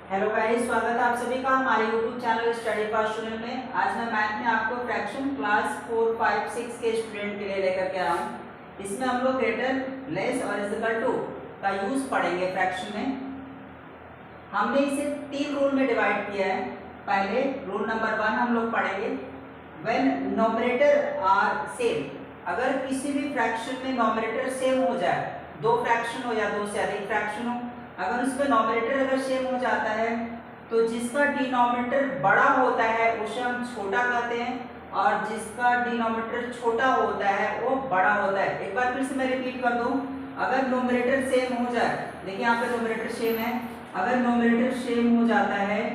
Hello guys, स्वागत है आप सभी का हमारे YouTube channel study fast student में। आज मैं मैथ में आपको फ्रैक्शन क्लास 4, 5, 6 के स्टूडेंट के लिए लेकर के आया हूँ। इसमें हम लोग ग्रेटर, लेस और इज इक्वल टू का यूज पढ़ेंगे। फ्रैक्शन में हमने इसे 3 रूल में डिवाइड किया है। पहले रूल नंबर 1 हम लोग पढ़ेंगे, व्हेन नॉमिनेटर आर सेम। अगर किसी भी फ्रैक्शन में नॉमिनेटर सेम हो जाए, दो फ्रैक्शन हो या दो से अधिक फ्रैक्शन हो, अगर उसमें नॉमिनेटर अगर सेम हो जाता है तो जिसका डिनोमिनेटर बड़ा होता है उसे हम छोटा कहते हैं, और जिसका डिनोमिनेटर छोटा होता है वो बड़ा होता है। एक बार फिर से मैं रिपीट कर दूं, अगर नॉमिनेटर सेम हो जाए, देखिए यहाँ पे नॉमिनेटर सेम है, अगर नॉमिनेटर सेम हो जाता है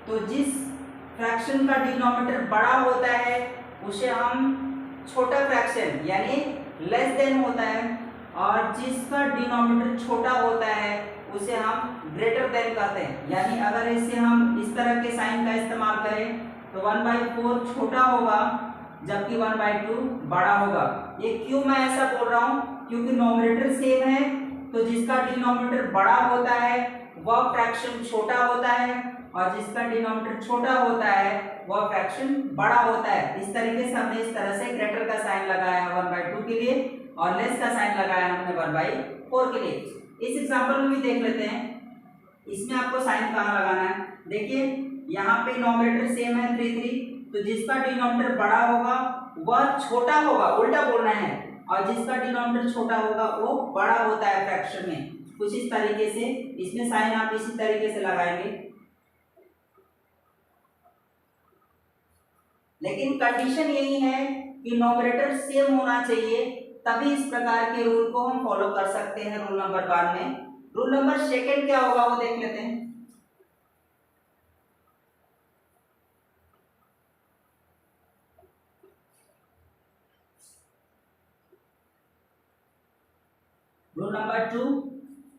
तो जिस फ्रैक्शन का डिनोमिनेटर बड़ा होता है उसे हम छोटा फ्रैक्शन यानी लेस देन होता है, और जिसका डिनोमिनेटर छोटा होता है उसे हम ग्रेटर देन कहते हैं। यानी अगर इसे हम इस तरह के साइन का इस्तेमाल करें तो 1/4 छोटा होगा जबकि 1/2 बड़ा होगा। ये क्यों मैं ऐसा बोल रहा हूँ, क्योंकि नॉमिनेटर सेम है तो जिसका डिनोमिनेटर बड़ा होता है वह फ्रैक्शन छोटा होता है, और जिसका डिनोमिनेटर छोटा होता है वह फ्रैक्शन बड़ा होता है। इस तरीके से हमने इस तरह से ग्रेटर का साइन लगाया है 1/2 के लिए, और लेस का साइन लगाया हमने 1/4 के लिए। इस एग्जांपल में भी देख लेते हैं, इसमें आपको साइन कहाँ लगाना है। देखिए यहाँ पे नॉमिनेटर सेम है 3, तो जिसका डिनोमिनेटर बड़ा होगा वह छोटा होगा, उल्टा बोलना है, और जिसका डिनोमिनेटर छोटा होगा वो बड़ा होता है फ्रैक्शन में। कुछ इस तरीके से इसमें साइन आप इसी तरीके से लगाएंगे, लेकिन कंडीशन यही है कि नॉमिनेटर सेम होना चाहिए, तभी इस प्रकार के रूल को हम फॉलो कर सकते हैं। रूल नंबर 1 में रूल नंबर 2 क्या होगा वो देख लेते हैं। रूल नंबर 2,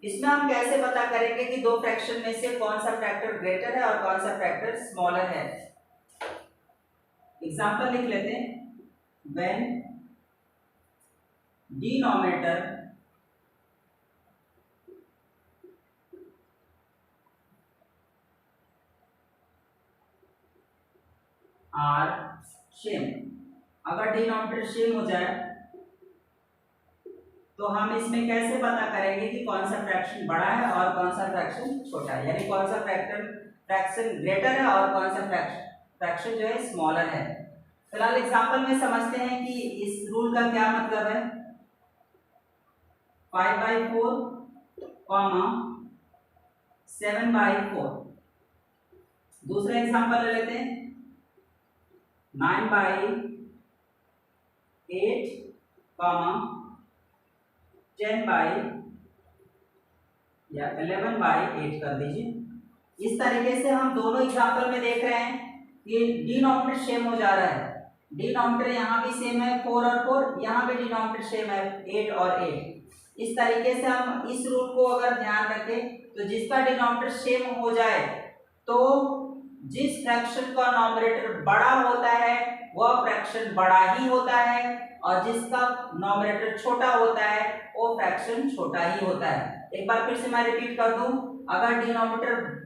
इसमें हम कैसे पता करेंगे कि दो फ्रैक्शन में से कौन सा फैक्टर ग्रेटर है और कौन सा फैक्टर स्मॉलर है। एग्जांपल लिख लेते हैं, व्हेन डिनोमिनेटर आर सेम। अगर डिनोमिनेटर सेम हो जाए तो हम इसमें कैसे पता करेंगे कि कौन सा फ्रैक्शन बड़ा है और कौन सा फ्रैक्शन छोटा है, यानी कौन सा फ्रैक्शन ग्रेटर है और कौन सा फ्रैक्शन जो है स्मॉलर है। फिलहाल एग्जांपल में समझते हैं कि इस रूल का क्या मतलब है। 5/4 कॉमा 7/4। दूसरा एग्जांपल ले लेते हैं, 9/8 कॉमा 10 या 11/8 कर दीजिए। इस तरीके से हम दोनों एग्जांपल में देख रहे हैं कि डिनोमिनेटर सेम हो जा रहा है। डिनोमिनेटर यहाँ भी सेम है 4 और 4, यहाँ भी डिनोमिनेटर सेम है 8 और 8। इस तरीके से हम इस रूल को अगर ध्यान रखें तो जिसका डिनोमिनेटर सेम हो जाए तो जिस फ्रैक्शन का नॉमिनेटर बड़ा होता है वह फ्रैक्शन बड़ा ही होता है, और जिसका नॉमिनेटर छोटा होता है वो फ्रैक्शन छोटा ही होता है। एक बार फिर से मैं रिपीट कर दूं, अगर डिनोमिनेटर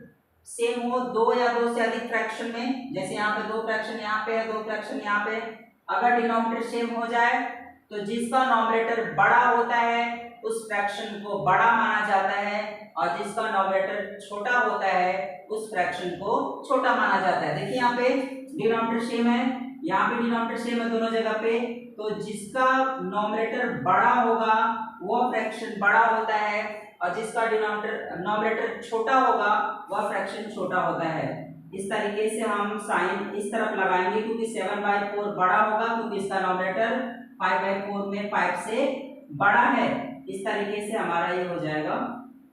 सेम हो दो या दो से अधिक फ्रैक्शन में, जैसे यहाँ पे दो फ्रैक्शन यहाँ पे है, दो फ्रैक्शन यहाँ पे, अगर डिनोमिनेटर सेम हो जाए तो जिसका नॉमिनेटर बड़ा होता है उस फ्रैक्शन को बड़ा माना जाता है, और जिसका नॉमिनेटर छोटा होता है उस फ्रैक्शन को छोटा माना जाता है। देखिए यहाँ पे डिनोमिनेटर सेम है, यहाँ पे डिनोमिनेटर सेम है दोनों जगह पे, तो जिसका नॉमिनेटर बड़ा होगा वह फ्रैक्शन बड़ा होता है, और जिसका नॉमिनेटर छोटा होगा वह फ्रैक्शन छोटा होता है। इस तरीके से हम साइन इस तरफ लगाएंगे, क्योंकि 7/4 बड़ा होगा क्योंकि इसका नॉमिनेटर 5/4 में 5 से बड़ा है। इस तरीके से हमारा ये हो जाएगा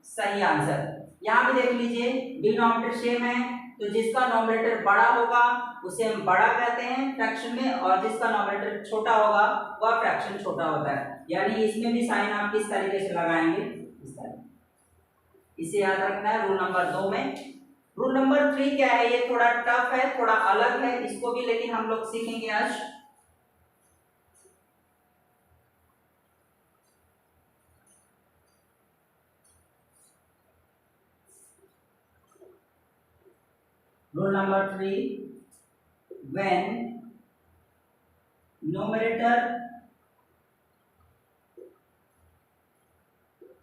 सही आंसर। यहाँ पे देख लीजिए डिनोमिनेटर सेम है तो जिसका नॉमिनेटर बड़ा होगा उसे हम बड़ा कहते हैं फ्रैक्शन में, और जिसका नॉमिनेटर छोटा होगा वह फ्रैक्शन छोटा होता है। यानी इसमें भी साइन आप किस तरीके से लगाएंगे, इस तरह। इसे याद रखना है रूल नंबर 2 में। रूल नंबर 3 क्या है, ये थोड़ा टफ है, थोड़ा अलग है, इसको भी लेकिन हम लोग सीखेंगे आज। Rule number 3, when numerator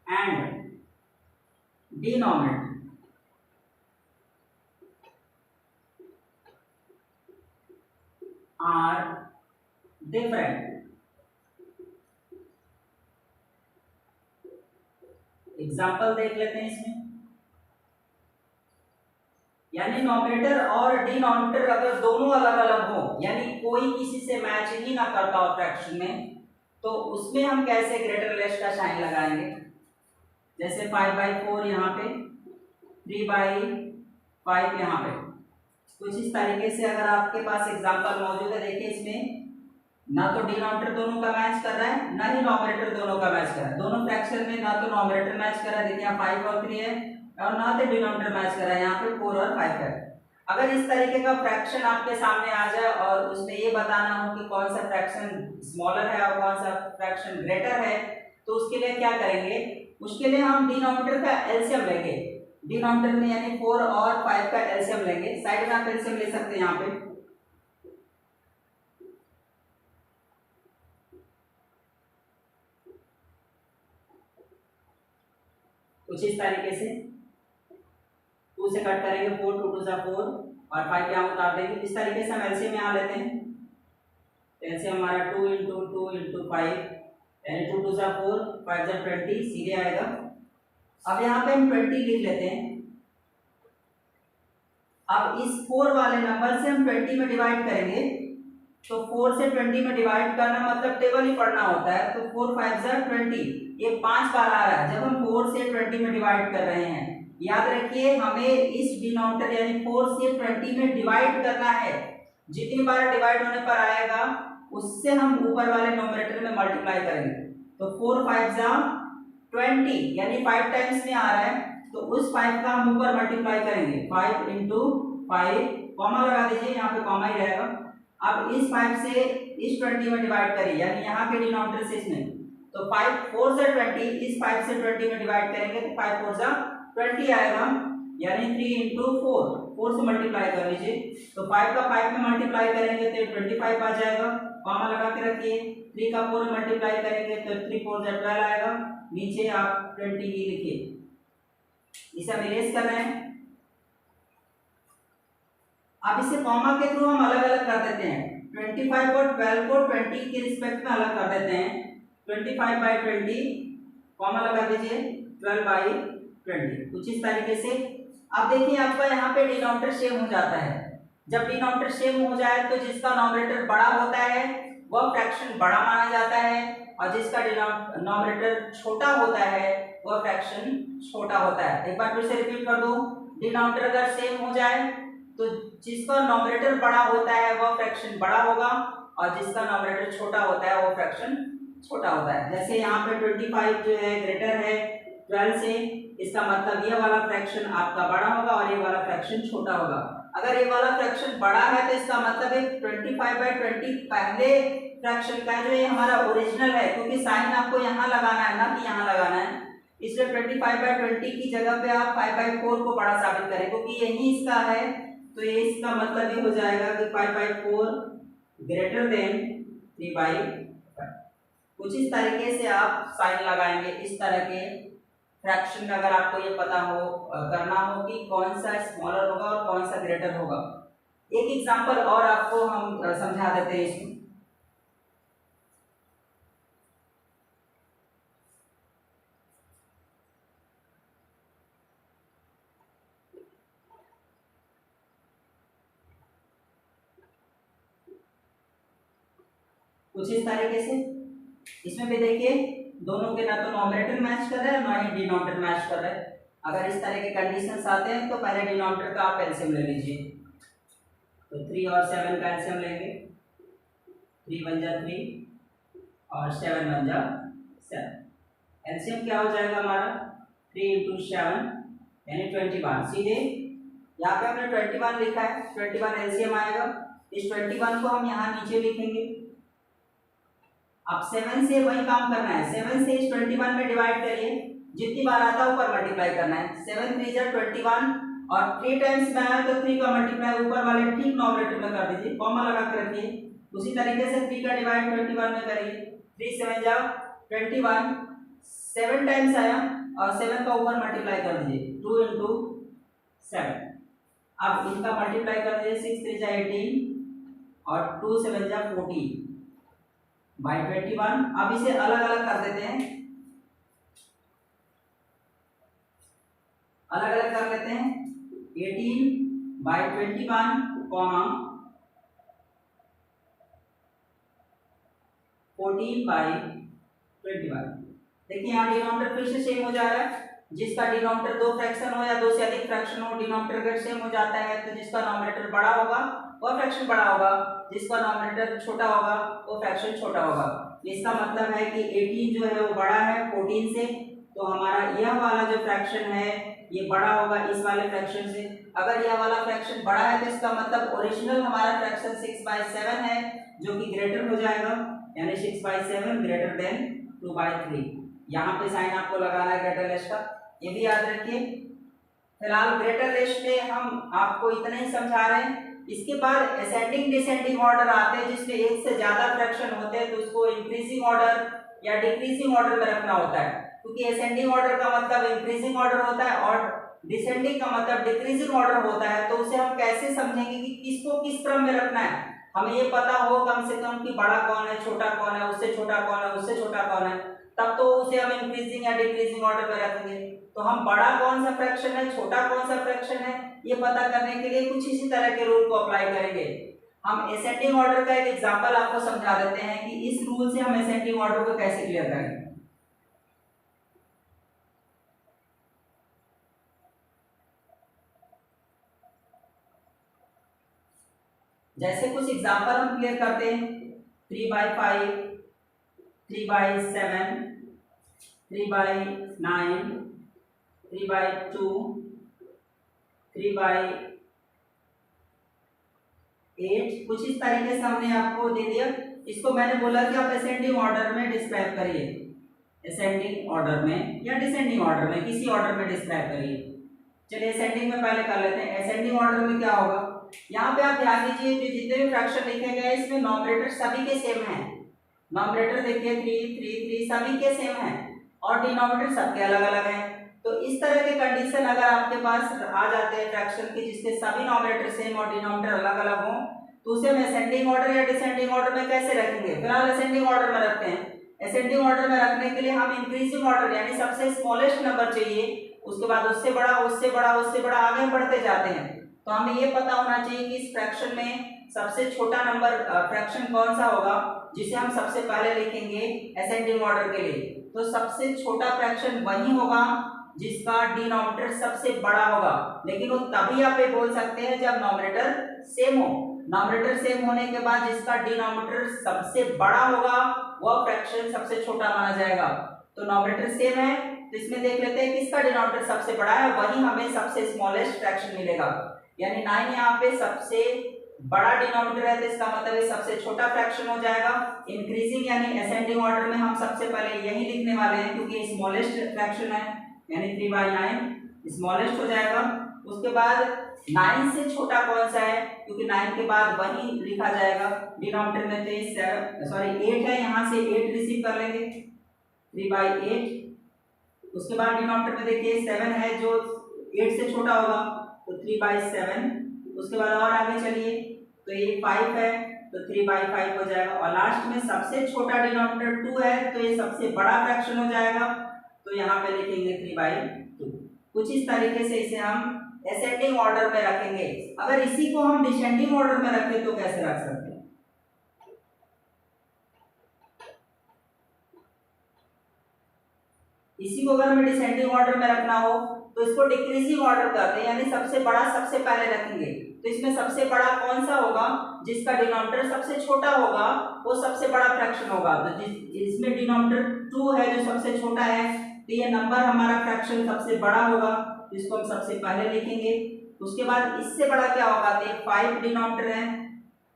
and denominator are different, example देख लेते हैं इसमें। यानी नॉमिनेटर और डिनोमिनेटर अगर दोनों अलग अलग हो, यानी कोई किसी से मैच ही ना करता हो फ्रैक्शन में, तो उसमें हम कैसे ग्रेटर लेस का साइन लगाएंगे। जैसे 5/4 यहाँ पे, 3/5 यहाँ पे। कुछ इस तरीके से अगर आपके पास एग्जांपल मौजूद है, देखिए इसमें ना तो डिनोमिनेटर दोनों का मैच कर रहा है, ना ही नॉमिनेटर दोनों का मैच कर रहा है। दोनों फ्रैक्शन में ना तो नॉमिनेटर मैच कर रहा है, देखिए यहाँ 5 और 3 है, और ना तो डिनोमिनेटर मैच कर रहा है, यहाँ पे 4 और 5 है। अगर इस तरीके का फ्रैक्शन आपके सामने आ जाए और उसमें ये बताना हो कि कौन सा फ्रैक्शन स्मॉलर है और कौन सा फ्रैक्शन ग्रेटर है, तो उसके लिए क्या करेंगे, उसके लिए हम डिनोमिनेटर का एलसीएम लेंगे। डिनोमिनेटर में यानी 4 और 5 का एलसीएम लेंगे। साइड में आप एलसीएम ले सकते हैं यहाँ पे। कुछ इस तरीके से 2 से कट करेंगे, 4, 2 2 4 और 5 यहाँ उतार देंगे। इस तरीके से हम एलसीएम यहाँ लेते हैं। एलसीएम हमारा 2 × 2 × 5 यानी 2 2 4, 5 20 सीधे आएगा। अब यहाँ पे हम 20 लिख लेते हैं। अब इस 4 वाले नंबर से हम 20 में डिवाइड करेंगे, तो 4 से 20 में डिवाइड करना मतलब टेबल ही पढ़ना होता है। तो 4 5 20, ये 5 बार आ रहा है जब हम 4 से 20 में डिवाइड कर रहे हैं। याद रखिए हमें इस डिनोमिनेटर यानी 4 से 20 में डिवाइड करना है। जितनी बार डिवाइड होने पर आएगा उससे हम ऊपर वाले नोमिनेटर में मल्टीप्लाई करेंगे। तो 4 5 20 यानी 5 टाइम्स में आ रहा है, तो उस 5 का हम ऊपर मल्टीप्लाई करेंगे। 5 × 5 कॉमा लगा दीजिए, यहाँ पे कॉमा ही रहेगा। अब इस 5 से इस 20 में डिवाइड करिए, यानी यहाँ के डिनोमिनेटर से इसमें, तो 5 4 से 20, इस 5 से 20 में डिवाइड करेंगे तो 5 4 20 आएगा, यानी 3 × 4, 4 से मल्टीप्लाई कर लीजिए। तो 5 का 5 में मल्टीप्लाई करेंगे तो 25 आ जाएगा, कॉमा लगा के रखिए। 3 का 4 में मल्टीप्लाई करेंगे तो 3 4 12 आएगा। नीचे आप 20 ही लिखिए। इसे हम इरेज कर रहे हैं। अब इसे कॉमा के थ्रू हम अलग अलग कर देते हैं। 25 और 12 को 20 के रिस्पेक्ट में अलग कर देते हैं। 25/20 कॉमा लगा दीजिए, 12/20। कुछ इस तरीके से। अब देखिए आपका यहाँ पे डिनोमिनेटर सेम हो जाता है। जब डिनोमिनेटर सेम हो जाए तो जिसका नॉमिनेटर बड़ा होता है वह फ्रैक्शन बड़ा माना जाता है, और जिसका डिनोमिनेटर छोटा होता है वह फ्रैक्शन छोटा होता है। एक बार फिर से रिपीट कर दूं, डिनोमिनेटर अगर सेम हो जाए तो जिसका नॉमिनेटर बड़ा होता है वह फ्रैक्शन बड़ा होगा, और जिसका नॉमिनेटर छोटा होता है वो फ्रैक्शन छोटा होता है। जैसे यहाँ पे 25 जो है ग्रेटर है 12 से, इसका मतलब ये वाला फ्रैक्शन आपका बड़ा होगा और ये वाला फ्रैक्शन छोटा होगा। अगर ये वाला फ्रैक्शन बड़ा है तो इसका मतलब है 25/20 पहले फ्रैक्शन का जो ये हमारा ओरिजिनल है, क्योंकि साइन आपको यहाँ लगाना है ना कि यहाँ लगाना है, इसलिए 25/20 की जगह पे आप 5/4 को बड़ा साबित करें, क्योंकि यही इसका है। तो ये इसका मतलब ये हो जाएगा कि 5/4 ग्रेटर देन 3/5। कुछ इस तरीके से आप साइन लगाएंगे। इस तरह के फ्रैक्शन में अगर आपको ये पता हो करना हो कि कौन सा स्मॉलर होगा और कौन सा ग्रेटर होगा। एक एग्जांपल और आपको हम समझा देते हैं इसमें। कुछ इस तरीके से इसमें भी देखिए दोनों के ना तो नॉमिनेटर मैच कर रहा है ना ही डिनोमिनेटर मैच कर रहा है। अगर इस तरह के कंडीशंस आते हैं तो पहले डिनोमिनेटर का आप एलसीएम ले लीजिए। तो 3 और 7 का एलसीएम लेंगे। 3 1 जा 3 और 7 1 जा 7। एलसीएम क्या हो जाएगा हमारा 3 × 7 यानी 21। सीधे यहाँ पे हमने 21 लिखा है, 21 एलसीएम आएगा। इस 21 को हम यहाँ नीचे लिखेंगे। अब 7 से वही काम करना है, 7 से इस 21 में डिवाइड करिए, जितनी बार आता है ऊपर मल्टीप्लाई करना है। 7 3 जा 21 और 3 टाइम्स में आया तो 3 का मल्टीप्लाई ऊपर वाले ठीक नॉमिनेटर में कर दीजिए, कॉमा लगा के रखिए। उसी तरीके से 3 का डिवाइड 21 में करिए, 3 7 जा 21, 7 टाइम्स आया और 7 का ऊपर मल्टीप्लाई कर दीजिए, 2 इंटू 7। अब इनका मल्टीप्लाई कर दीजिए, 6 3 जा 18 और 2 7 जा 14 बाई 21। अब इसे अलग अलग कर देते हैं, अलग अलग कर लेते हैं, 18 बाई 21 कॉमा 14 बाई 21। देखिए यहाँ डिनोमिनेटर फिर से सेम हो जा रहा है। जिसका डिनोमिनेटर 2 फ्रैक्शन हो या 2 से अधिक फ्रैक्शन हो, डिनोमिनेटर अगर सेम हो जाता है तो जिसका नॉमिनेटर बड़ा होगा वो फ्रैक्शन बड़ा होगा, जिसका नॉमिनेटर छोटा होगा वो फ्रैक्शन छोटा होगा। इसका मतलब है कि 18 जो है वो बड़ा है 14 से, तो हमारा यह वाला जो फ्रैक्शन है ये बड़ा होगा इस वाले फ्रैक्शन से। अगर यह वाला फ्रैक्शन बड़ा है तो इसका मतलब ओरिजिनल हमारा फ्रैक्शन 6/7 है जो कि ग्रेटर हो जाएगा, यानी 6/7 ग्रेटर देन 2/3। यहाँ पे साइन आपको लगाना है ग्रेटर लेस का, ये भी याद रखिए। फिलहाल ग्रेटर लेस में हम आपको इतना ही समझा रहे हैं। इसके बाद असेंडिंग डिसेंडिंग ऑर्डर आते हैं जिसमें एक से ज्यादा फ्रैक्शन होते हैं, तो उसको इंक्रीजिंग ऑर्डर या डिक्रीजिंग ऑर्डर में रखना होता है, क्योंकि असेंडिंग ऑर्डर का मतलब इंक्रीजिंग ऑर्डर होता है और डिसेंडिंग का मतलब डिक्रीजिंग ऑर्डर होता है। तो उसे हम कैसे समझेंगे कि किसको किस क्रम में रखना है। हमें ये पता हो कम से कम कि बड़ा कौन है, छोटा कौन है, उससे छोटा कौन है, उससे छोटा कौन है, तब तो उसे हम इंक्रीजिंग या डिक्रीजिंग ऑर्डर में रखेंगे। तो हम बड़ा कौन सा फ्रैक्शन है, छोटा कौन सा फ्रैक्शन है, ये पता करने के लिए कुछ इसी तरह के रूल को अप्लाई करेंगे। हम असेंडिंग ऑर्डर का एक एग्जांपल आपको समझा देते हैं कि इस रूल से हम असेंडिंग ऑर्डर को कैसे क्लियर करेंगे। जैसे कुछ एग्जांपल हम क्लियर करते हैं, 3/5, 3/7, 3/9, 3/2, 3/8, कुछ इस तरीके से हमने आपको दे दिया। इसको मैंने बोला कि आप असेंडिंग ऑर्डर में डिस्क्राइब करिए, असेंडिंग ऑर्डर में या डिसेंडिंग ऑर्डर में, किसी ऑर्डर में डिस्क्राइब करिए। चलिए असेंडिंग में पहले कर लेते हैं। असेंडिंग ऑर्डर में क्या होगा, यहाँ पे आप ध्यान दीजिए कि जितने भी फ्रैक्शन लिखे गए इसमें नॉमिनेटर सभी के सेम है। नॉमिनेटर देखिए 3 3 3 सभी के सेम है और डिनोमिनेटर सबके अलग अलग है। तो इस तरह के कंडीशन अगर आपके पास आ जाते हैं फ्रैक्शन के जिसके सभी नॉमिनेटर सेम और डिनोमिनेटर अलग अलग हो, तो उसे हम असेंडिंग ऑर्डर या डिसेंडिंग ऑर्डर में कैसे रखेंगे। फिलहाल असेंडिंग ऑर्डर में रखते हैं। असेंडिंग ऑर्डर में रखने के लिए हम इंक्रीजिंग ऑर्डर यानी सबसे स्मॉलेस्ट नंबर चाहिए, उसके बाद उससे बड़ा उससे बड़ा उससे बड़ा आगे बढ़ते जाते हैं। तो हमें ये पता होना चाहिए कि इस फ्रैक्शन में सबसे छोटा नंबर फ्रैक्शन कौन सा होगा जिसे हम सबसे पहले लिखेंगे असेंडिंग ऑर्डर के लिए। तो सबसे छोटा फ्रैक्शन वही होगा जिसका डिनोमिनेटर सबसे बड़ा होगा, लेकिन वो तभी आप ये बोल सकते हैं जब नॉमिनेटर सेम हो। नॉमिनेटर सेम होने के बाद जिसका डिनोमिनेटर सबसे बड़ा होगा वह फ्रैक्शन सबसे छोटा माना जाएगा। तो नॉमिनेटर सेम है तो इसमें देख लेते हैं किसका डिनोमिनेटर सबसे बड़ा है, वही हमें सबसे स्मॉलेस्ट फ्रैक्शन मिलेगा। यानी 9 यहाँ पे सबसे बड़ा डिनोमिनेटर है तो इसका मतलब है सबसे छोटा फ्रैक्शन हो जाएगा। इंक्रीजिंग यानी असेंडिंग ऑर्डर में हम सबसे पहले यही लिखने वाले हैं क्योंकि स्मॉलेस्ट फ्रैक्शन है, यानी 3/9 स्मॉलेस्ट हो जाएगा। उसके बाद 9 से छोटा कौन सा है, क्योंकि 9 के बाद वही लिखा जाएगा डिनोमिनेटर में। तो 8 है, यहाँ से 8 रिसीव कर लेंगे 3/8। उसके बाद डिनोमिनेटर में देखिए 7 है जो 8 से छोटा होगा तो 3/7। उसके बाद और आगे चलिए तो ये 5 है तो 3/5 हो जाएगा। और लास्ट में सबसे छोटा डिनोमिनेटर 2 है तो ये सबसे बड़ा फ्रैक्शन हो जाएगा, तो यहाँ पे लिखेंगे 3/2। कुछ इस तरीके से इसे हम असेंडिंग ऑर्डर में रखेंगे। अगर इसी को हम डिसेंडिंग ऑर्डर में रखें तो कैसे रख सकते हैं। इसी को अगर हमें डिसेंडिंग ऑर्डर में रखना हो तो इसको डिक्रीजिंग ऑर्डर करते हैं, यानी सबसे बड़ा सबसे पहले रखेंगे। तो इसमें सबसे बड़ा कौन सा होगा, जिसका डिनोमिनेटर सबसे छोटा होगा वो सबसे बड़ा फ्रैक्शन होगा। तो जिसमें डिनोमिनेटर 2 है जो सबसे छोटा है तो ये नंबर हमारा फ्रैक्शन सबसे बड़ा होगा, इसको हम सबसे पहले लिखेंगे। उसके बाद इससे बड़ा क्या होगा, तो 5 डिनोमिनेटर है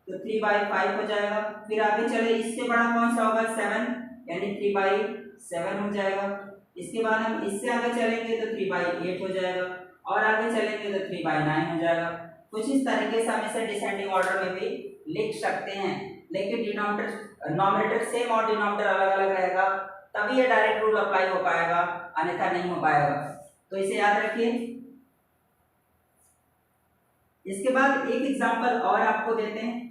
तो 3/5 हो जाएगा। फिर आगे चले इससे बड़ा कौन सा होगा 7, यानी 3/7 हो जाएगा। इसके बाद हम इससे आगे चलेंगे तो 3/8 हो जाएगा। और आगे चलेंगे तो 3/9 हो जाएगा। कुछ इस तरीके से हम इसे डिसेंडिंग ऑर्डर में भी लिख सकते हैं, लेकिन डिनोमिनेटर नॉमिनेटर सेम और डिनोमिनेटर अलग अलग रहेगा, तभी ये डायरेक्ट रूल अप्लाई हो पाएगा, अन्यथा नहीं हो पाएगा। तो इसे याद रखिए। इसके बाद एक एग्जांपल और आपको देते हैं।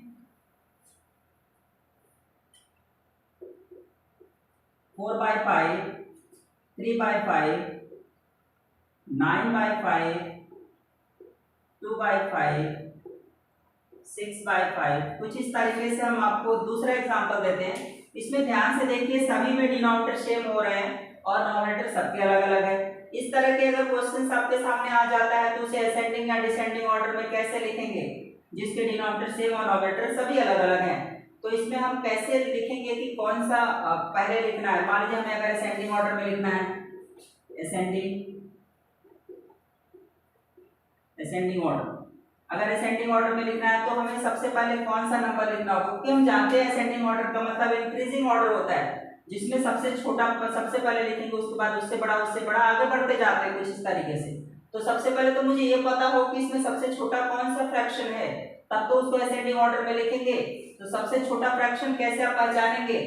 4/5, 3/5, 9/5, 2/5, 6/5। कुछ इस तरीके से हम आपको दूसरा एग्जांपल देते हैं। इसमें ध्यान से देखिए, सभी में डिनोमिनेटर सेम हो रहे हैं और नॉमिनेटर सबके अलग अलग है। इस तरह के अगर क्वेश्चन आपके सामने आ जाता है तो उसे असेंडिंग या डिसेंडिंग ऑर्डर में कैसे लिखेंगे, जिसके डिनोमिनेटर सेम और नॉमिनेटर सभी अलग अलग हैं। तो इसमें हम कैसे लिखेंगे कि कौन सा पहले लिखना है। मान लीजिए हमें अगर असेंडिंग ऑर्डर में लिखना है, असेंडिंग ऑर्डर, अगर असेंडिंग ऑर्डर में लिखना है तो हमें सबसे पहले कौन सा नंबर लिखना होगा, क्योंकि हम जानते हैं असेंडिंग ऑर्डर का मतलब इंक्रीजिंग ऑर्डर होता है, जिसमें सबसे छोटा सबसे पहले लिखेंगे, उसके बाद उससे बड़ा आगे बढ़ते जाते हैं कुछ इस तरीके से। तो सबसे पहले तो मुझे ये पता हो कि इसमें सबसे छोटा कौन सा फ्रैक्शन है, तब तो उसको असेंडिंग ऑर्डर में लिखेंगे। तो सबसे छोटा फ्रैक्शन कैसे आप पहचानेंगे,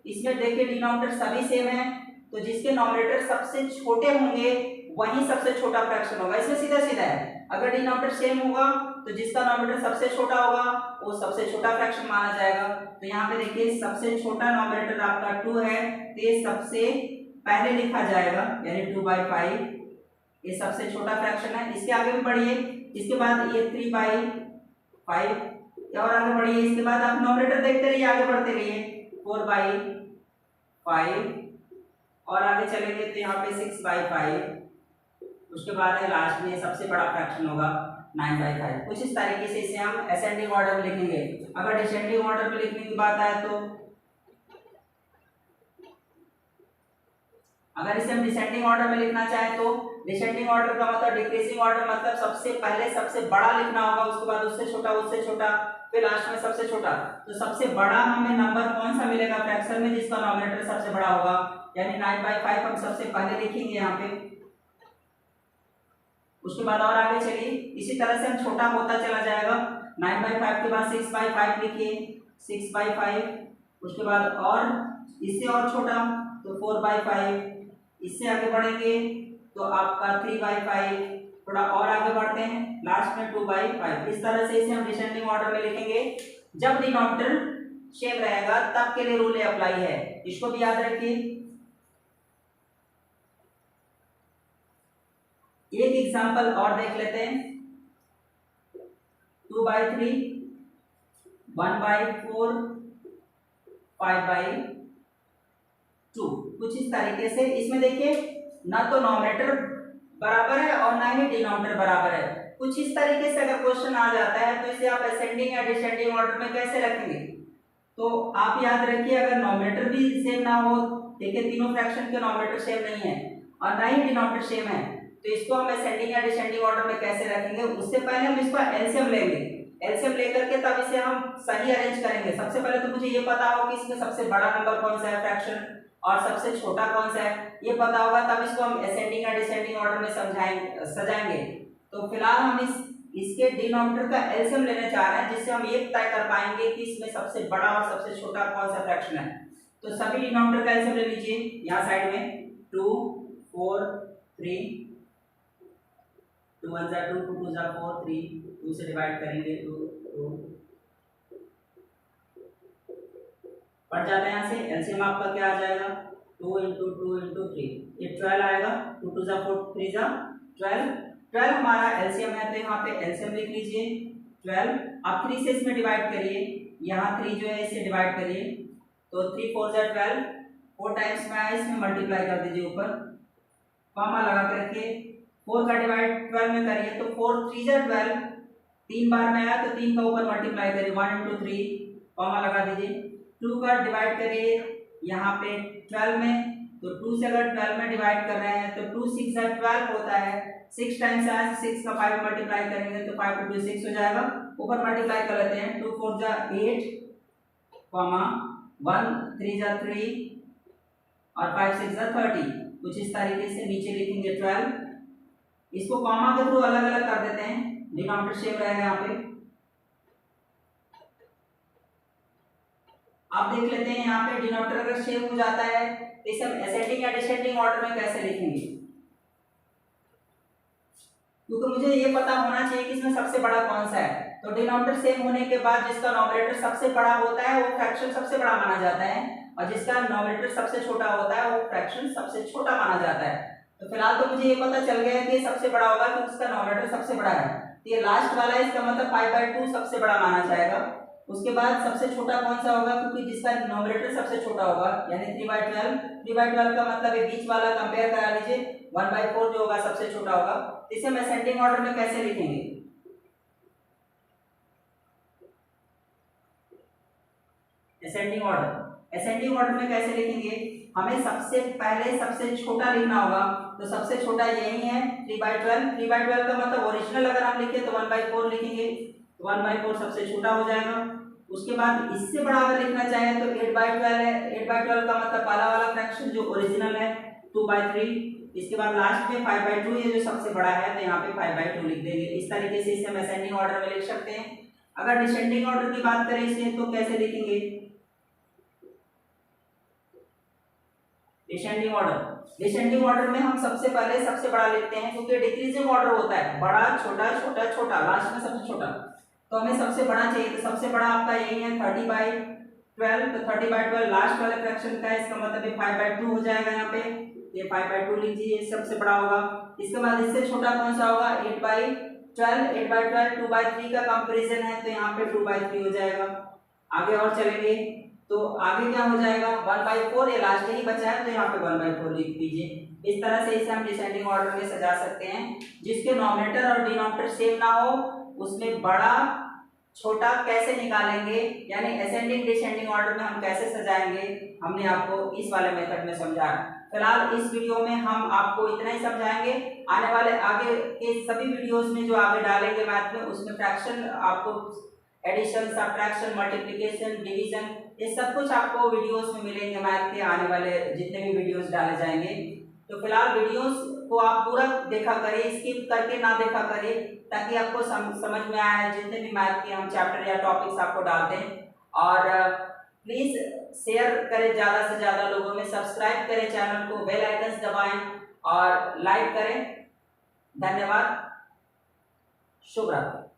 इसमें देखिए डिनोमिनेटर सभी सेम है, तो जिसके नॉमिनेटर सबसे छोटे होंगे वही सबसे छोटा फ्रैक्शन होगा। इसमें सीधा सीधा है, अगर डिनोमिनेटर सेम होगा तो जिसका नॉमिनेटर सबसे छोटा होगा वो सबसे छोटा फ्रैक्शन माना जाएगा। तो यहाँ पे देखिए सबसे छोटा नॉमिनेटर आपका 2 है, तो ये सबसे पहले लिखा जाएगा, यानी 2/5 ये सबसे छोटा फ्रैक्शन है। इसके आगे भी बढ़िए, इसके बाद ये 3/5 और आगे बढ़िए, इसके बाद आप नॉमिनेटर देखते रहिए, आगे बढ़ते रहिए, 4/5 और आगे चलेंगे तो यहाँ पे 6/5, उसके बाद है लास्ट में सबसे बड़ा फ्रैक्शन होगा 9/5। कुछ इस तरीके से इसे हम असेंडिंग ऑर्डर में लिखेंगे। अगर डिसेंडिंग ऑर्डर में लिखने की बात आए तो अगर इसे हम डिसेंडिंग ऑर्डर में लिखना चाहें तो डिसेंडिंग ऑर्डर का मतलब डिक्रीजिंग ऑर्डर, मतलब सबसे पहले सबसे बड़ा लिखना होगा, उसके बाद उससे छोटा, फिर लास्ट में सबसे छोटा। तो सबसे बड़ा हमें नंबर कौन सा मिलेगा फ्रैक्शन में, जिसका नॉमिनेटर सबसे बड़ा होगा, यानी 9/5 हम सबसे पहले लिखेंगे यहाँ पे। उसके बाद और आगे चलिए, इसी तरह से हम छोटा होता चला जाएगा। 9/5 के बाद 6/5 लिखिए, 6/5, उसके बाद और इससे और छोटा तो 4/5, इससे आगे बढ़ेंगे तो आपका 3/5, थोड़ा और आगे बढ़ते हैं, लास्ट में 2/5। इस तरह से इसे हम डिसेंडिंग ऑर्डर में लिखेंगे। जब डिनोमिनेटर सेम रहेगा तब के लिए रूल अप्लाई है, इसको भी याद रखिए। एक एग्जांपल और देख लेते हैं, 2/3, 1/4, 5/2। कुछ इस तरीके से इसमें देखिए ना तो नॉमिनेटर बराबर है और ना ही डिनोमिनेटर बराबर है। कुछ इस तरीके से अगर क्वेश्चन आ जाता है तो इसे आप असेंडिंग या डिसेंडिंग ऑर्डर में कैसे रखेंगे। तो आप याद रखिए, अगर नॉमिनेटर भी सेम ना हो, देखिए तीनों फ्रैक्शन के नॉमिनेटर सेम नहीं है और ना ही डिनोमिनेटर सेम है, तो इसको हम असेंडिंग या डिसेंडिंग ऑर्डर में कैसे रखेंगे। उससे पहले हम इसका एलसीएम लेंगे, एलसीएम लेकर के तब इसे हम सही अरेंज करेंगे। सबसे पहले तो मुझे ये पता हो कि इसमें सबसे बड़ा नंबर कौन सा है फ्रैक्शन और सबसे छोटा कौन सा है, ये पता होगा, तब इसको हम असेंडिंग या डिसेंडिंग ऑर्डर में सजाएंगे। तो फिलहाल हम इसके डिनोमिनेटर का एलसीएम लेने जा रहे हैं, जिससे हम ये तय कर पाएंगे कि इसमें सबसे बड़ा और सबसे छोटा कौन सा फ्रैक्शन है। तो सभी डिनोमिनेटर का एलसीएम ले लीजिए, यहाँ साइड में 2, 4, 3, 2 1 जा 2, 2 2 जा 4, 3, 2 से डिवाइड करेंगे 2 पड़ जाता है। यहाँ से एलसीएम आपका क्या आ जाएगा, 2 × 2 × 3, ये 12 आएगा, 2 2 जा 4, 3 जा 12 हमारा एलसीएम है। तो यहाँ पे एलसीएम लिख लीजिए 12। आप 3 से इसमें डिवाइड करिए, यहाँ 3 जो है इसे डिवाइड करिए, तो 3 4 जा 12, 4 टाइम्स में आया, इसमें मल्टीप्लाई कर दीजिए, ऊपर कॉमा लगा के रखिए। 4 का डिवाइड 12 में करिए तो 4 3 जा 12, 3 बार में आया तो 3 का ऊपर मल्टीप्लाई करिए, 1 × 3 कॉमा लगा दीजिए। 2 का डिवाइड करिए यहाँ पे 12 में, तो 2 से अगर 12 में डिवाइड कर रहे हैं तो 2 6 जा 12 होता है, 6 टाइम्स आया, 6 का 5 मल्टीप्लाई करेंगे तो 5 × 2 6 हो जाएगा, ऊपर मल्टीप्लाई कर लेते हैं, 2 4 जा 8 कॉमा 1 3 जा 3 और 5 6 जा 30। कुछ इस तरीके से नीचे लिखेंगे 12 इसको कॉमा के थ्रू अलग अलग कर देते हैं, डिनोमिनेटर सेम रहेगा यहाँ पे। आप देख लेते हैं यहाँ पे डिनोमिनेटर अगर सेम हो जाता है तो इसे हम असेंडिंग या डिसेंडिंग ऑर्डर में कैसे लिखेंगे, क्योंकि मुझे ये पता होना चाहिए कि इसमें सबसे बड़ा कौन सा है। तो डिनोमिनेटर सेम होने के बाद जिसका नॉमिनेटर सबसे बड़ा होता है वो फ्रैक्शन सबसे बड़ा माना जाता है, और जिसका नॉमिनेटर सबसे छोटा होता है वो फ्रैक्शन सबसे छोटा माना जाता है। तो फिलहाल तो मुझे ये पता चल गया है कि ये सबसे बड़ा होगा क्योंकि उसका नॉमिनेटर सबसे बड़ा है। तो ये लास्ट वाला है, इसका मतलब 5/2 सबसे बड़ा माना जाएगा। उसके बाद सबसे छोटा कौन सा होगा, क्योंकि जिसका नॉमिनेटर सबसे छोटा होगा यानी 3/12। 3/12 का मतलब ये बीच वाला कंपेयर करा लीजिए, 1/4 जो होगा सबसे छोटा होगा। इसे हम असेंडिंग ऑर्डर में कैसे लिखेंगे, असेंडिंग ऑर्डर में कैसे लिखेंगे, हमें सबसे पहले सबसे छोटा लिखना होगा। तो सबसे छोटा यही है 3/12। 3/12 का मतलब ओरिजिनल अगर हम लिखे तो 1/4 लिखेंगे, तो 1/4 सबसे छोटा हो जाएगा। उसके बाद इससे बड़ा अगर लिखना चाहें तो 8/12 है। 8/12 का मतलब पहला वाला फ्रैक्शन जो ओरिजिनल है 2/3। इसके बाद लास्ट में 5/2 ये जो सबसे बड़ा है, तो यहाँ पे 5/2 लिख देंगे। इस तरीके से इसे हम असेंडिंग ऑर्डर में लिख सकते हैं। अगर डिसेंडिंग ऑर्डर की बात करें इसे तो कैसे लिखेंगे, डिसेंडिंग ऑर्डर में हम सबसे पहले सबसे बड़ा लिखते हैं, क्योंकि डिक्रीजिंग ऑर्डर होता है, बड़ा छोटा छोटा छोटा, लास्ट में सबसे छोटा। तो हमें सबसे बड़ा चाहिए, तो सबसे बड़ा आपका यही है 30/12। तो 30/12 लास्ट वाले फ्रैक्शन का है, इसका मतलब ये 5/2 हो जाएगा। यहाँ पे ये 5/2 लीजिए, ये सबसे बड़ा होगा। इसके बाद इससे छोटा कौन सा होगा, 8/12। 8/12 2/3 का कंपैरिजन है, तो यहाँ पे 2/3 हो जाएगा। आगे और चलेंगे तो आगे क्या हो जाएगा, 1/4, ये लास्ट ही बचा है तो यहाँ पे 1/4 लिख दीजिए। इस तरह से इसे हम डिसेंडिंग ऑर्डर में सजा सकते हैं। जिसके नॉमिनेटर और डिनोमिनेटर सेम ना हो उसमें बड़ा छोटा कैसे निकालेंगे, यानी असेंडिंग डिसेंडिंग ऑर्डर में हम कैसे सजाएंगे, हमने आपको इस वाले मेथड में समझाया। फिलहाल इस वीडियो में हम आपको इतना ही समझाएंगे। आने वाले आगे के सभी वीडियोस में जो आगे डालेंगे मैथ में, उसमें फ्रैक्शन आपको एडिशन, सब्ट्रैक्शन, मल्टीप्लिकेशन, डिवीजन, ये सब कुछ आपको वीडियोस में मिलेंगे। मैथ के आने वाले जितने भी वीडियोस डाले जाएंगे, तो फिलहाल वीडियोस को आप पूरा देखा करिए, स्किप करके ना देखा करिए, ताकि आपको समझ में आए जितने भी मैथ के हम चैप्टर या टॉपिक्स आपको डालते हैं। और प्लीज शेयर करें ज़्यादा से ज़्यादा लोगों में, सब्सक्राइब करें चैनल को, बेल आइकन दबाएं और लाइक करें। धन्यवाद, शुभ रात्रि।